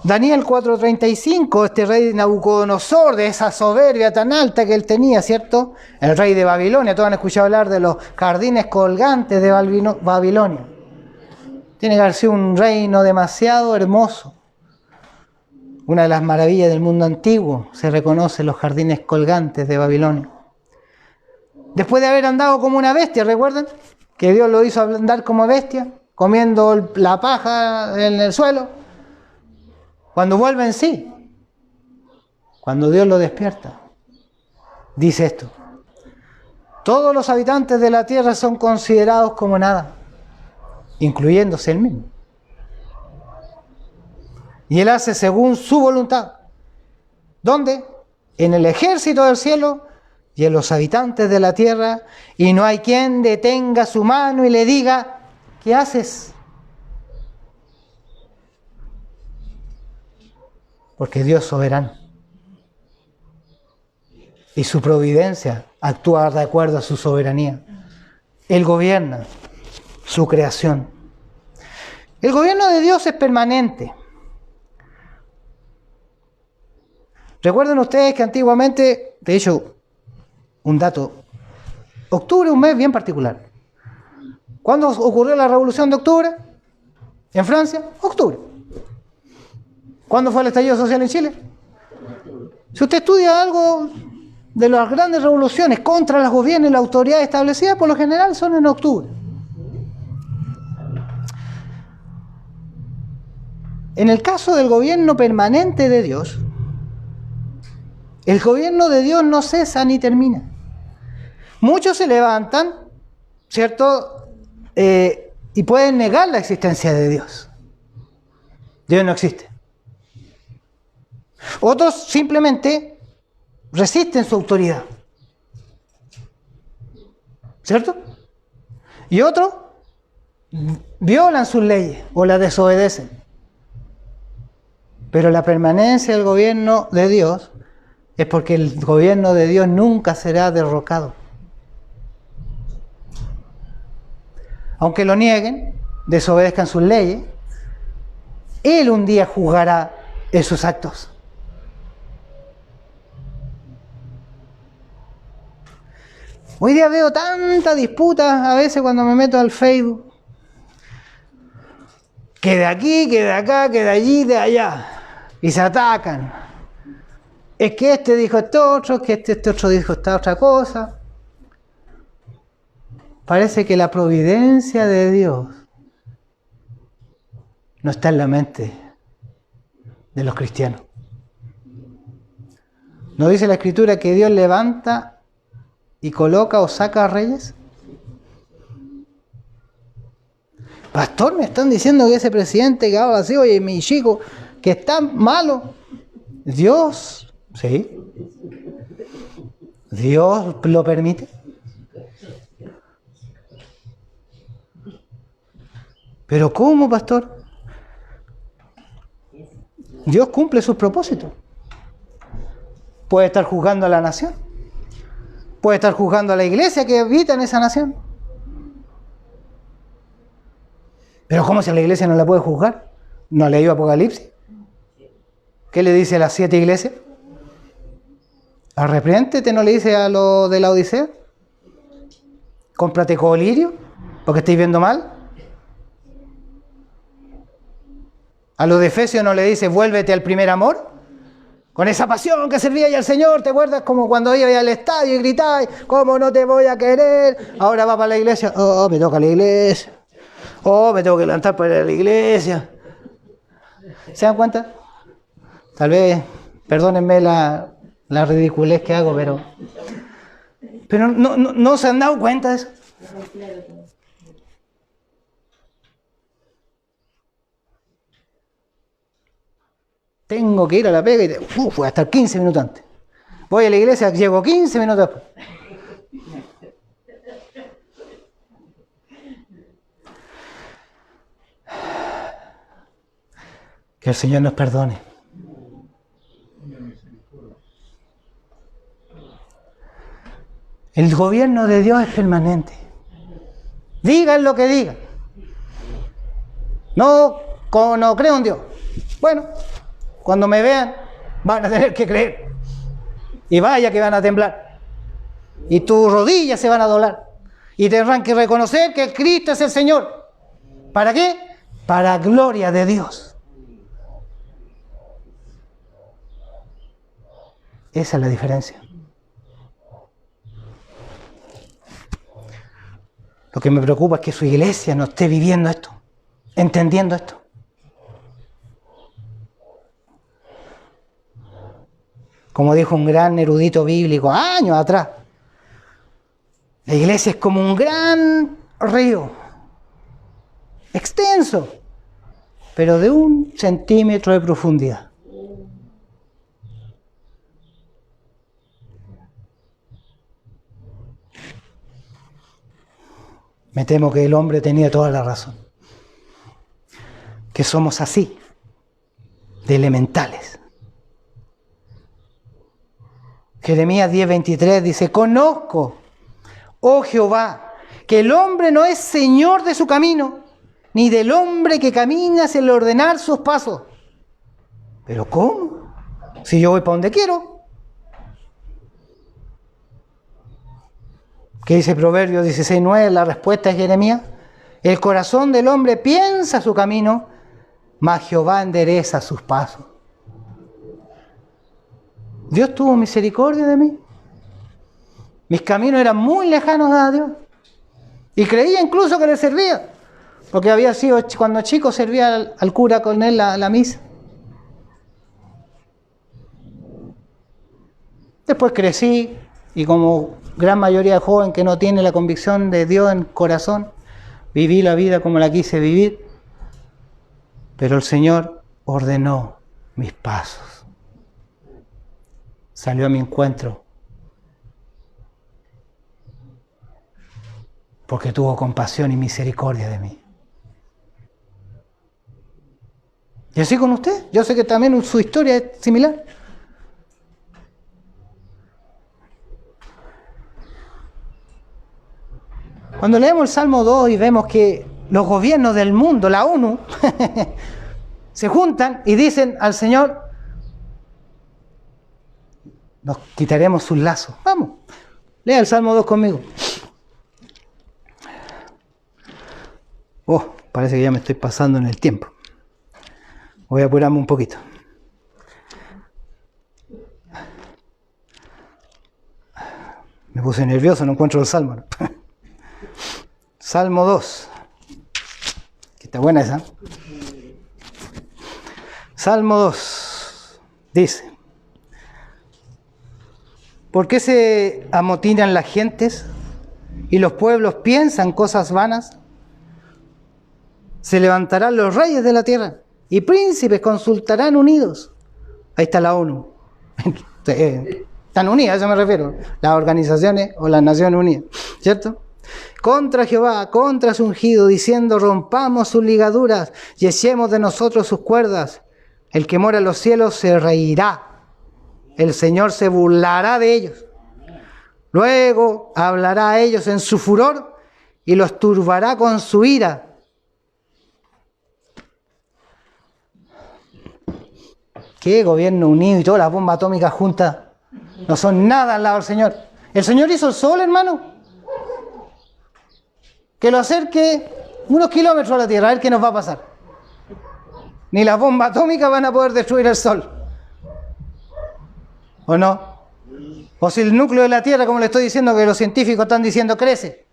Daniel 4:35, este rey Nabucodonosor, de esa soberbia tan alta que él tenía, ¿cierto? El rey de Babilonia, todos han escuchado hablar de los jardines colgantes de Babilonia. Tiene que haber sido un reino demasiado hermoso. Una de las maravillas del mundo antiguo, se reconoce los jardines colgantes de Babilonia. Después de haber andado como una bestia, ¿recuerdan? Que Dios lo hizo andar como bestia, comiendo la paja en el suelo. Cuando vuelve en sí, cuando Dios lo despierta, dice esto: todos los habitantes de la tierra son considerados como nada, incluyéndose él mismo. Y él hace según su voluntad. ¿Dónde? En el ejército del cielo y en los habitantes de la tierra, y no hay quien detenga su mano y le diga: ¿qué haces? Porque Dios es soberano. Y su providencia actúa de acuerdo a su soberanía. Él gobierna su creación. El gobierno de Dios es permanente. Recuerden ustedes que antiguamente, de hecho, un dato, octubre es un mes bien particular. ¿Cuándo ocurrió la Revolución de Octubre? ¿En Francia? Octubre. ¿Cuándo fue el estallido social en Chile? Si usted estudia algo de las grandes revoluciones contra los gobiernos y las autoridades establecidas, por lo general son en octubre. En el caso del gobierno permanente de Dios, el gobierno de Dios no cesa ni termina. Muchos se levantan, ¿cierto? Y pueden negar la existencia de Dios. Dios no existe. Otros simplemente resisten su autoridad, ¿cierto? Y otros violan sus leyes o las desobedecen. Pero la permanencia del gobierno de Dios es porque el gobierno de Dios nunca será derrocado. Aunque lo nieguen, desobedezcan sus leyes, Él un día juzgará esos actos. Hoy día veo tanta disputa a veces cuando me meto al Facebook. Que de aquí, que de acá, que de allí, de allá. Y se atacan. Es que este dijo esto otro, que este otro dijo esta otra cosa. Parece que la providencia de Dios no está en la mente de los cristianos. ¿No dice la Escritura que Dios levanta y coloca o saca a reyes? Pastor, me están diciendo que ese presidente que habla así, oye, mi chico, que está malo. Dios, sí. Dios lo permite. ¿Pero cómo, pastor? Dios cumple sus propósitos. Puede estar juzgando a la nación. Puede estar juzgando a la iglesia que habita en esa nación. Pero ¿cómo si a la iglesia no la puede juzgar? ¿No ha leído Apocalipsis? ¿Qué le dice a las 7 iglesias? Arrepiéntete, ¿no le dice a lo de la Odisea? Cómprate colirio, porque estáis viendo mal. A los de Efesios no le dice, vuélvete al primer amor. Con esa pasión que servía al Señor, ¿te acuerdas? Como cuando iba al estadio y gritáis, ¿cómo no te voy a querer? Ahora va para la iglesia, oh, me toca la iglesia. Oh, me tengo que levantar para ir a la iglesia. ¿Se dan cuenta? Tal vez, perdónenme la ridiculez que hago, pero no se han dado cuenta de eso. Tengo que ir a la pega y voy a estar 15 minutos antes. Voy a la iglesia, llego 15 minutos después. Que el Señor nos perdone. El gobierno de Dios es permanente. Digan lo que digan. No creo en Dios. Bueno, cuando me vean, van a tener que creer. Y vaya que van a temblar. Y tus rodillas se van a doblar. Y tendrán que reconocer que Cristo es el Señor. ¿Para qué? Para gloria de Dios. Esa es la diferencia. Lo que me preocupa es que su iglesia no esté viviendo esto, entendiendo esto. Como dijo un gran erudito bíblico años atrás, la iglesia es como un gran río, extenso, pero de 1 centímetro de profundidad. Me temo que el hombre tenía toda la razón. Que somos así, de elementales. Jeremías 10:23 dice, conozco, oh Jehová, que el hombre no es señor de su camino, ni del hombre que camina sin ordenar sus pasos. ¿Pero cómo? Si yo voy para donde quiero. ¿Qué dice Proverbios 16:9? La respuesta de Jeremías. El corazón del hombre piensa su camino, mas Jehová endereza sus pasos. Dios tuvo misericordia de mí. Mis caminos eran muy lejanos a Dios. Y creía incluso que le servía. Porque había sido, cuando chico, servía al cura con él la misa. Después crecí y como gran mayoría de jóvenes que no tiene la convicción de Dios en corazón, viví la vida como la quise vivir, pero el Señor ordenó mis pasos. Salió a mi encuentro porque tuvo compasión y misericordia de mí. Y así con usted, yo sé que también su historia es similar. Cuando leemos el Salmo 2 y vemos que los gobiernos del mundo, la ONU, se juntan y dicen al Señor, nos quitaremos sus lazos. Vamos, lea el Salmo 2 conmigo. Oh, parece que ya me estoy pasando en el tiempo. Voy a apurarme un poquito. Me puse nervioso, no encuentro el Salmo, ¿no? Salmo 2. Que está buena esa. Salmo 2. Dice: ¿por qué se amotinan las gentes y los pueblos piensan cosas vanas? Se levantarán los reyes de la tierra y príncipes consultarán unidos. Ahí está la ONU. Están unidas, a eso me refiero. Las organizaciones o las Naciones Unidas, ¿cierto? Contra Jehová, contra su ungido, diciendo, rompamos sus ligaduras y echemos de nosotros sus cuerdas. El que mora en los cielos se reirá. El Señor se burlará de ellos. Luego hablará a ellos en su furor y los turbará con su ira. ¿Qué gobierno unido y todas las bombas atómicas juntas? No son nada al lado del Señor. El Señor hizo el sol, hermano. Que lo acerque unos kilómetros a la Tierra, a ver qué nos va a pasar. Ni las bombas atómicas van a poder destruir el sol. ¿O no? O si el núcleo de la Tierra, como le estoy diciendo, que los científicos están diciendo, crece,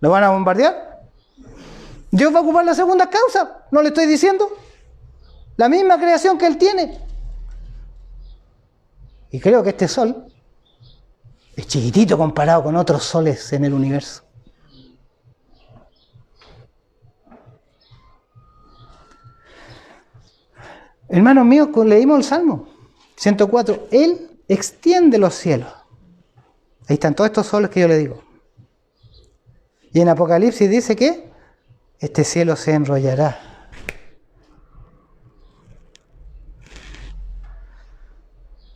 ¿lo van a bombardear? Dios va a ocupar la segunda causa, ¿no le estoy diciendo? La misma creación que Él tiene. Y creo que este sol es chiquitito comparado con otros soles en el universo. Hermanos míos, leímos el Salmo 104. Él extiende los cielos. Ahí están todos estos soles que yo le digo. Y en Apocalipsis dice que este cielo se enrollará.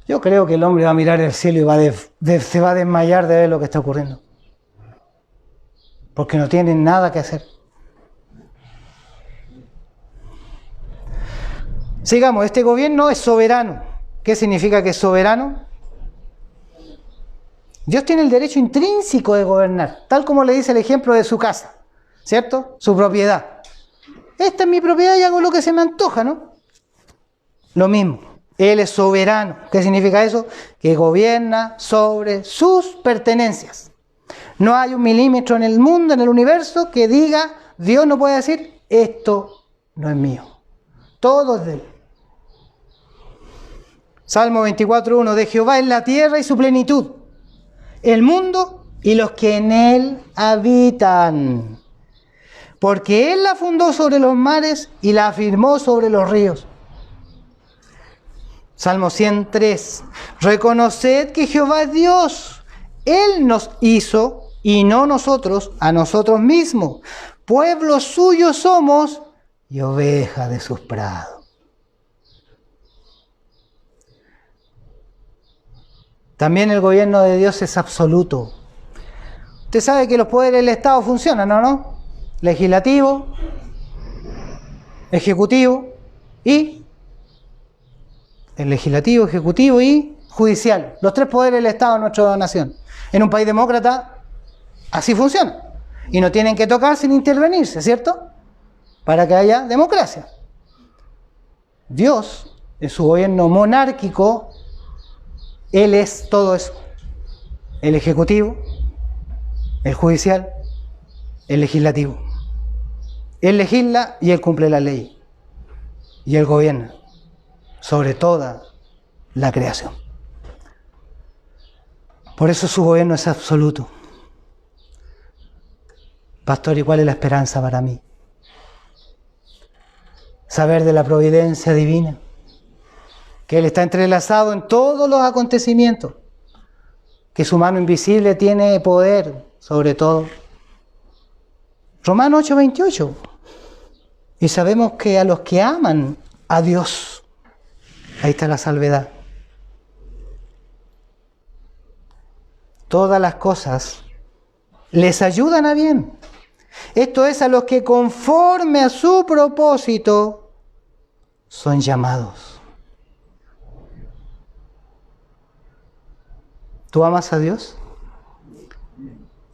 Yo creo que el hombre va a mirar el cielo y se va a desmayar de ver lo que está ocurriendo. Porque no tienen nada que hacer. Sigamos, este gobierno es soberano. ¿Qué significa que es soberano? Dios tiene el derecho intrínseco de gobernar, tal como le dice el ejemplo de su casa, ¿cierto? Su propiedad. Esta es mi propiedad y hago lo que se me antoja, ¿no? Lo mismo, Él es soberano. ¿Qué significa eso? Que gobierna sobre sus pertenencias. No hay un milímetro en el mundo, en el universo, que diga, Dios no puede decir, esto no es mío. Todo es de Él. Salmo 24:1, de Jehová es la tierra y su plenitud, el mundo y los que en él habitan. Porque Él la fundó sobre los mares y la afirmó sobre los ríos. Salmo 103, reconoced que Jehová es Dios. Él nos hizo y no nosotros a nosotros mismos. Pueblo suyo somos y oveja de sus prados. También el gobierno de Dios es absoluto. Usted sabe que los poderes del Estado funcionan, ¿no? Legislativo, ejecutivo y... el legislativo, ejecutivo y judicial. Los tres poderes del Estado en nuestra nación. En un país demócrata, así funciona. Y no tienen que tocar sin intervenirse, ¿cierto? Para que haya democracia. Dios, en su gobierno monárquico, Él es todo eso. El ejecutivo, el judicial, el legislativo. Él legisla y Él cumple la ley. Y Él gobierna sobre toda la creación. Por eso su gobierno es absoluto. Pastor, ¿y cuál es la esperanza para mí? Saber de la providencia divina, que Él está entrelazado en todos los acontecimientos, que su mano invisible tiene poder sobre todo. Romanos 8:28. Y sabemos que a los que aman a Dios, ahí está la salvedad. Todas las cosas les ayudan a bien. Esto es, a los que conforme a su propósito son llamados. ¿Tú amas a Dios?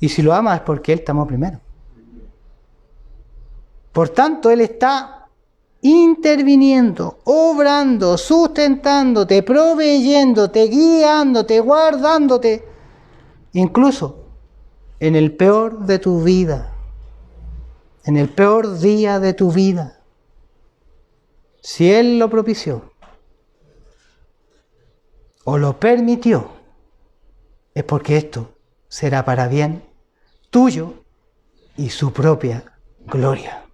Y si lo amas es porque Él te amó primero. Por tanto, Él está interviniendo, obrando, sustentándote, proveyéndote, guiándote, guardándote, incluso en el peor de tu vida, en el peor día de tu vida. Si Él lo propició o lo permitió, es porque esto será para bien tuyo y su propia gloria.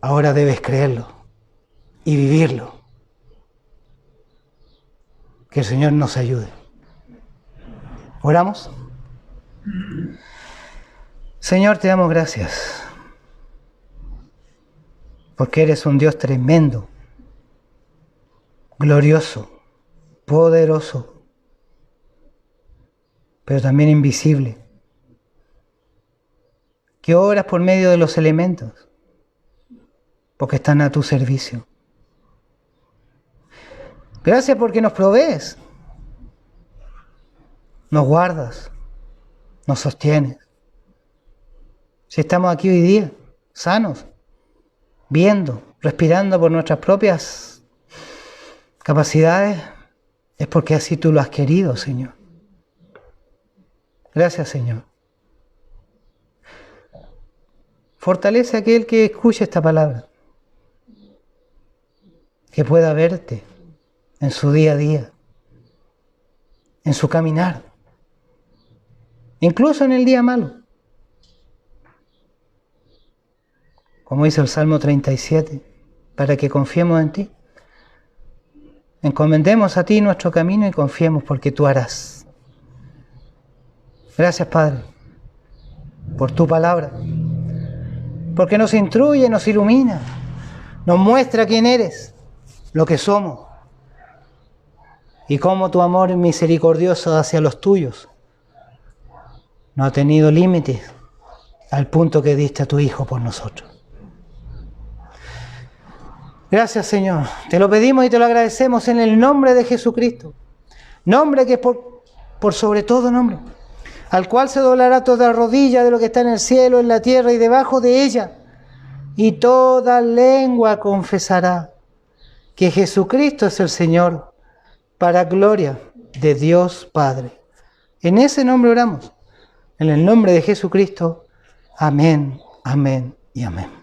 Ahora debes creerlo y vivirlo. Que el Señor nos ayude. ¿Oramos? Señor, te damos gracias, porque eres un Dios tremendo, glorioso, poderoso, pero también invisible, que obras por medio de los elementos, porque están a tu servicio. Gracias porque nos provees, nos guardas, nos sostienes. Si estamos aquí hoy día, sanos, viendo, respirando por nuestras propias capacidades, es porque así tú lo has querido, Señor. Gracias, Señor. Fortalece a aquel que escuche esta palabra, que pueda verte en su día a día, en su caminar, incluso en el día malo. Como dice el Salmo 37, para que confiemos en ti. Encomendemos a ti nuestro camino y confiemos porque tú harás. Gracias, Padre, por tu palabra, porque nos instruye, nos ilumina, nos muestra quién eres, lo que somos y cómo tu amor misericordioso hacia los tuyos no ha tenido límites al punto que diste a tu Hijo por nosotros. Gracias, Señor. Te lo pedimos y te lo agradecemos en el nombre de Jesucristo. Nombre que es por sobre todo nombre, al cual se doblará toda rodilla de lo que está en el cielo, en la tierra y debajo de ella, y toda lengua confesará que Jesucristo es el Señor, para gloria de Dios Padre. En ese nombre oramos, en el nombre de Jesucristo. Amén, amén y amén.